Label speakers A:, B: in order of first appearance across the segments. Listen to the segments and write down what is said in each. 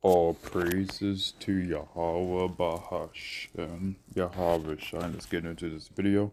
A: All praises to Yahweh Bahashem. Yahweh Shine. Let's get into this video.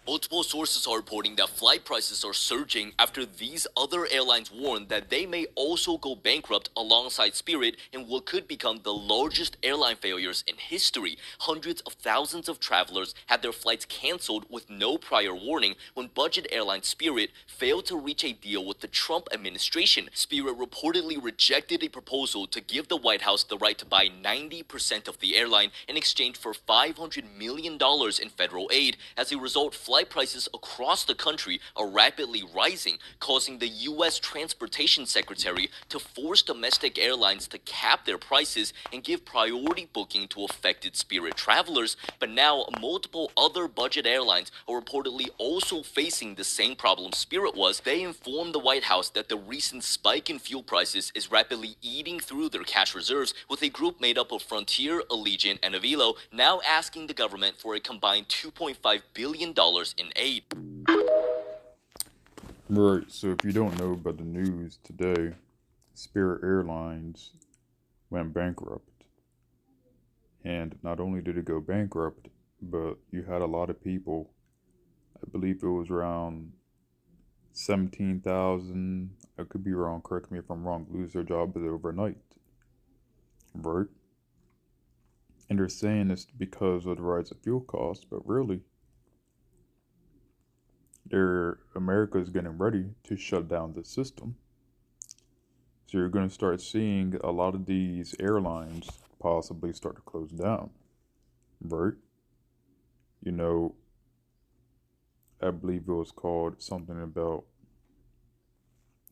B: Multiple sources are reporting that flight prices are surging after these other airlines warned that they may also go bankrupt alongside Spirit in what could become the largest airline failures in history. Hundreds of thousands of travelers had their flights canceled with no prior warning when budget airline Spirit failed to reach a deal with the Trump administration. Spirit reportedly rejected a proposal to give the White House the right to buy 90% of the airline in exchange for $500 million in federal aid. As a result, flight prices across the country are rapidly rising, causing the U.S. Transportation Secretary to force domestic airlines to cap their prices and give priority booking to affected Spirit travelers. But now, multiple other budget airlines are reportedly also facing the same problem Spirit was. They informed the White House that the recent spike in fuel prices is rapidly eating through their cash reserves, with a group made up of Frontier, Allegiant, and Avilo now asking the government for a combined $2.5 billion in aid.
A: Right, so if you don't know about the news today, Spirit Airlines went bankrupt. And not only did it go bankrupt, but you had a lot of people, I believe it was around 17,000, I could be wrong, correct me if I'm wrong, lose their jobs overnight. Right? And they're saying it's because of the rise of fuel costs, but really, America is getting ready to shut down the system. So you're going to start seeing a lot of these airlines possibly start to close down, right? You know, I believe it was called something about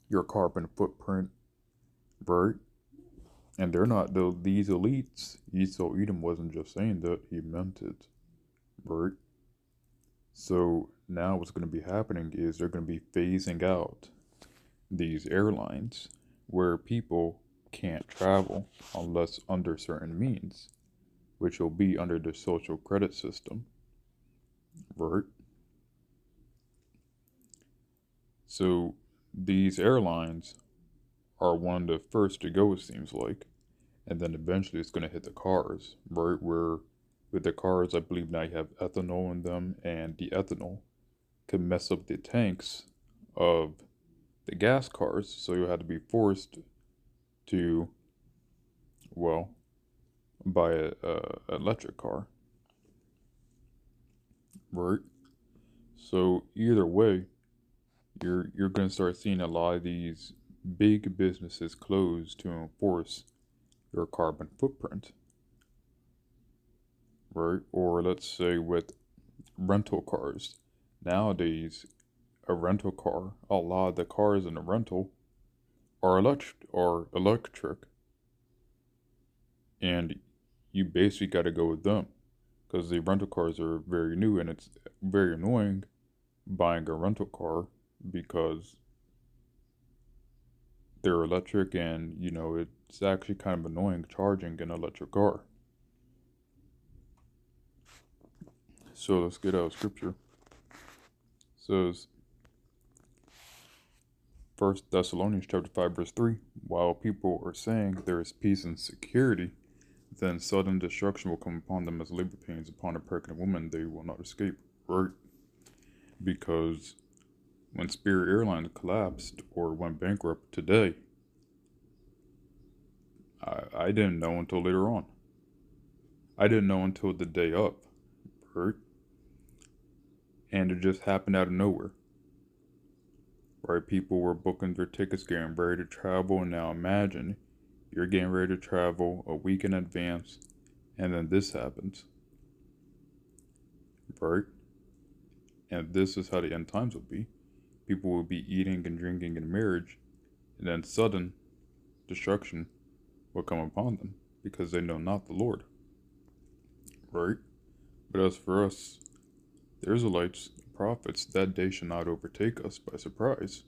A: your carbon footprint, right? And they're not these elites. Esau Edom wasn't just saying that; he meant it, right? So now what's going to be happening is they're going to be phasing out these airlines where people can't travel unless under certain means, which will be under the social credit system, right? So these airlines are one of the first to go, it seems like, and then eventually it's going to hit the cars, right? Where with the cars, I believe now you have ethanol in them, and the ethanol can mess up the tanks of the gas cars, so you had to be forced to, well, buy a electric car, right? So either way, you're gonna start seeing a lot of these big businesses close to enforce your carbon footprint, right? Or let's say with rental cars. Nowadays, a rental car, a lot of the cars in a rental are electric, and you basically got to go with them because the rental cars are very new, and it's very annoying buying a rental car because they're electric, and it's actually kind of annoying charging an electric car. So let's get out of scripture. It says First Thessalonians chapter 5 verse 3, while people are saying there is peace and security, then sudden destruction will come upon them as labor pains upon a pregnant woman. They will not escape. Right? Because when Spirit Airlines collapsed or went bankrupt today, I didn't know until later on. I didn't know until the day up, right? And it just happened out of nowhere. Right? People were booking their tickets, getting ready to travel, and now imagine you're getting ready to travel a week in advance, and then this happens, right? And this is how the end times will be. People will be eating and drinking in marriage, and then sudden destruction will come upon them because they know not the Lord, right? But as for us, the Israelites, prophets, that day shall not overtake us by surprise,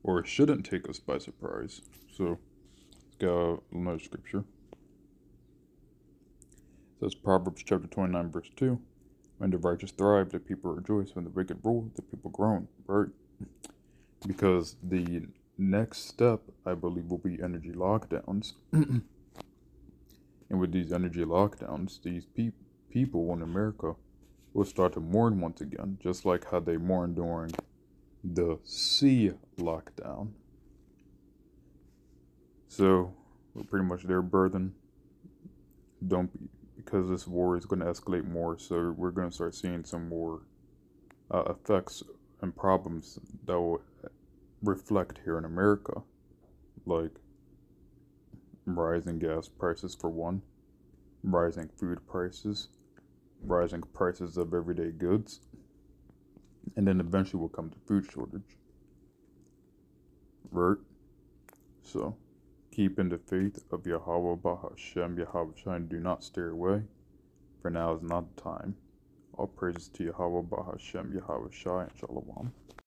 A: or it shouldn't take us by surprise. So, let's go another scripture. It says Proverbs chapter 29, verse 2. When the righteous thrive, the people rejoice. When the wicked rule, the people groan, right? Because the next step, I believe, will be energy lockdowns. And with these energy lockdowns, these people in America will start to mourn once again, just like how they mourned during the sea lockdown. So we're pretty much there, burden. Don't be, because this war is going to escalate more. So we're going to start seeing some more effects and problems that will reflect here in America, like rising gas prices for one, rising food prices, rising prices of everyday goods, and then eventually will come to food shortage. Right? So keep in the faith of Yahweh Bahashem Yahweh Shai and do not stay away, for now is not the time. All praises to Yahweh Bahashem Yahweh Shai and Shalom.